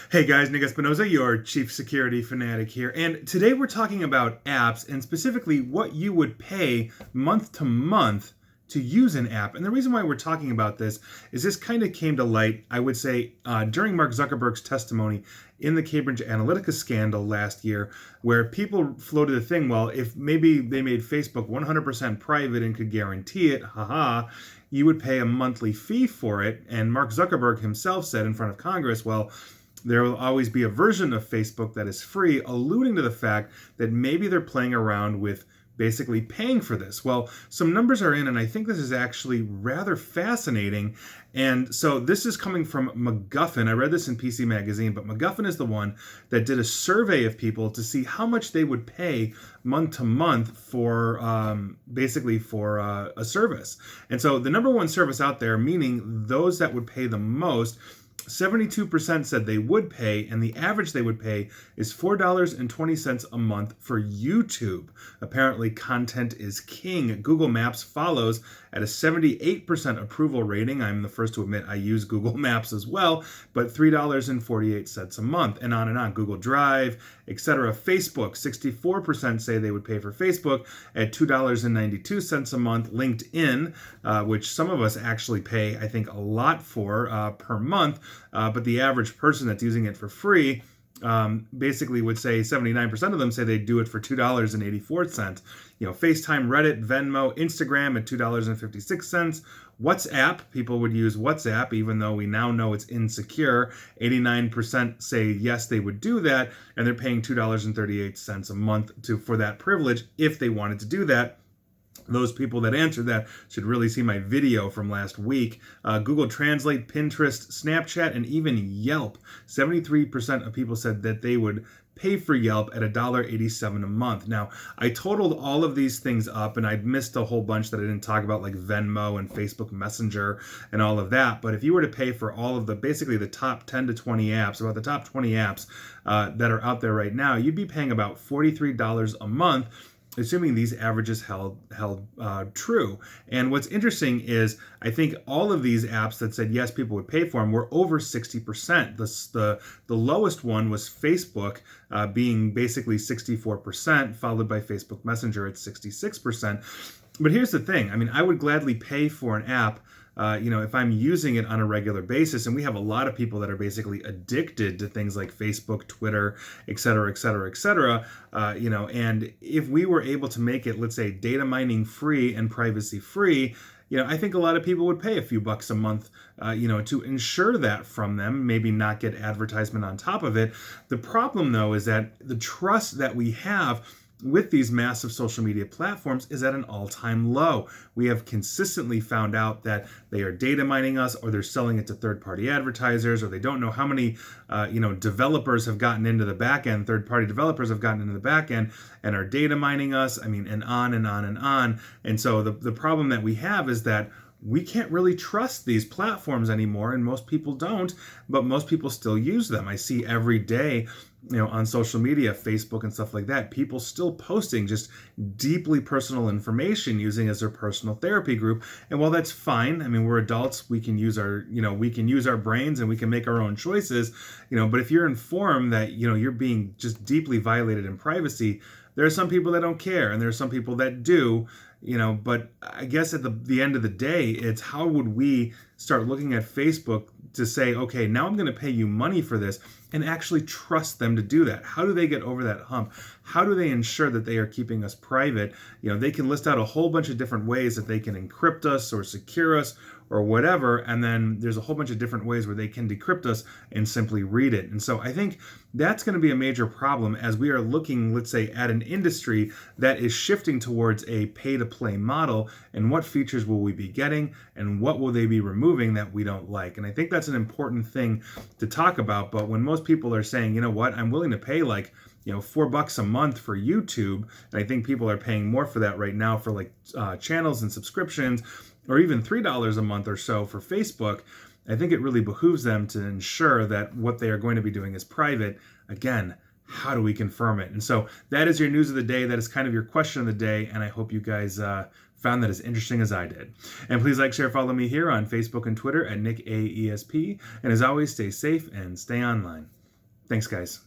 Hey guys, Nick Espinoza, your chief security fanatic here. And today we're talking about apps and specifically what you would pay month to month to use an app. And the reason why we're talking about this is this kind of came to light, I would say, during Mark Zuckerberg's testimony in the Cambridge Analytica scandal last year, where people floated a thing, well, if maybe they made Facebook 100% private and could guarantee it, haha, you would pay a monthly fee for it. And Mark Zuckerberg himself said in front of Congress, well, there will always be a version of Facebook that is free, alluding to the fact that maybe they're playing around with basically paying for this. Well, some numbers are in, and I think this is actually rather fascinating. And so this is coming from MacGuffin. I read this in PC Magazine, but MacGuffin is the one that did a survey of people to see how much they would pay month to month for basically for a service. And so the number one service out there, meaning those that would pay the most, 72% said they would pay, and the average they would pay is $4.20 a month for YouTube. Apparently, content is king. Google Maps follows at a 78% approval rating. I'm the first to admit I use Google Maps as well, but $3.48 a month, and on. Google Drive, etc. Facebook, 64% say they would pay for Facebook at $2.92 a month. LinkedIn, which some of us actually pay, I think, a lot for per month, but the average person that's using it for free basically would say 79% of them say they'd do it for $2.84. FaceTime, Reddit, Venmo, Instagram at $2.56. WhatsApp, people would use WhatsApp, even though we now know it's insecure. 89% say yes, they would do that, and they're paying $2.38 a month for that privilege if they wanted to do that. Those people that answered that should really see my video from last week. Google Translate, Pinterest, Snapchat, and even Yelp. 73% of people said that they would pay for Yelp at $1.87 a month. Now, I totaled all of these things up, and I'd missed a whole bunch that I didn't talk about, like Venmo and Facebook Messenger and all of that. But if you were to pay for all of basically the top 10 to 20 apps, about the top 20 apps that are out there right now, you'd be paying about $43 a month, assuming these averages held true. And what's interesting is I think all of these apps that said yes, people would pay for them were over 60%. The lowest one was Facebook, being basically 64%, followed by Facebook Messenger at 66%. But here's the thing. I mean, I would gladly pay for an app if I'm using it on a regular basis. And we have a lot of people that are basically addicted to things like Facebook, Twitter, et cetera, et cetera, et cetera. And if we were able to make it, let's say, data mining free and privacy free, I think a lot of people would pay a few bucks a month, to ensure that from them, maybe not get advertisement on top of it. The problem, though, is that the trust that we have with these massive social media platforms is at an all-time low. We have consistently found out that they are data mining us, or they're selling it to third-party advertisers, or they don't know how many developers have gotten into the back end, third-party developers have gotten into the back end and are data mining us. And on and on and on. And so the problem that we have is that we can't really trust these platforms anymore, and most people don't, but most people still use them. I see every day, on social media, Facebook and stuff like that, people still posting just deeply personal information using as their personal therapy group. And while that's fine, I mean, we're adults, we can use our brains and we can make our own choices, but if you're informed that, you're being just deeply violated in privacy, there are some people that don't care, and there are some people that do. But I guess at the end of the day, it's how would we start looking at Facebook to say, okay, now I'm going to pay you money for this, and actually trust them to do that? How do they get over that hump? How do they ensure that they are keeping us private? They can list out a whole bunch of different ways that they can encrypt us or secure us or whatever, and then there's a whole bunch of different ways where they can decrypt us and simply read it. And so I think that's going to be a major problem as we are looking, let's say, at an industry that is shifting towards a pay-to-play model, and what features will we be getting, and what will they be removing that we don't like. And I think that's an important thing to talk about. But when most people are saying, you know what, I'm willing to pay like $4 a month for YouTube, and I think people are paying more for that right now for like channels and subscriptions, or even $3 a month or so for Facebook, I think it really behooves them to ensure that what they are going to be doing is private. Again, how do we confirm it? And so that is your news of the day. That is kind of your question of the day, and I hope you guys found that as interesting as I did. And please like, share, follow me here on Facebook and Twitter at NickAESP. And as always, stay safe and stay online. Thanks, guys.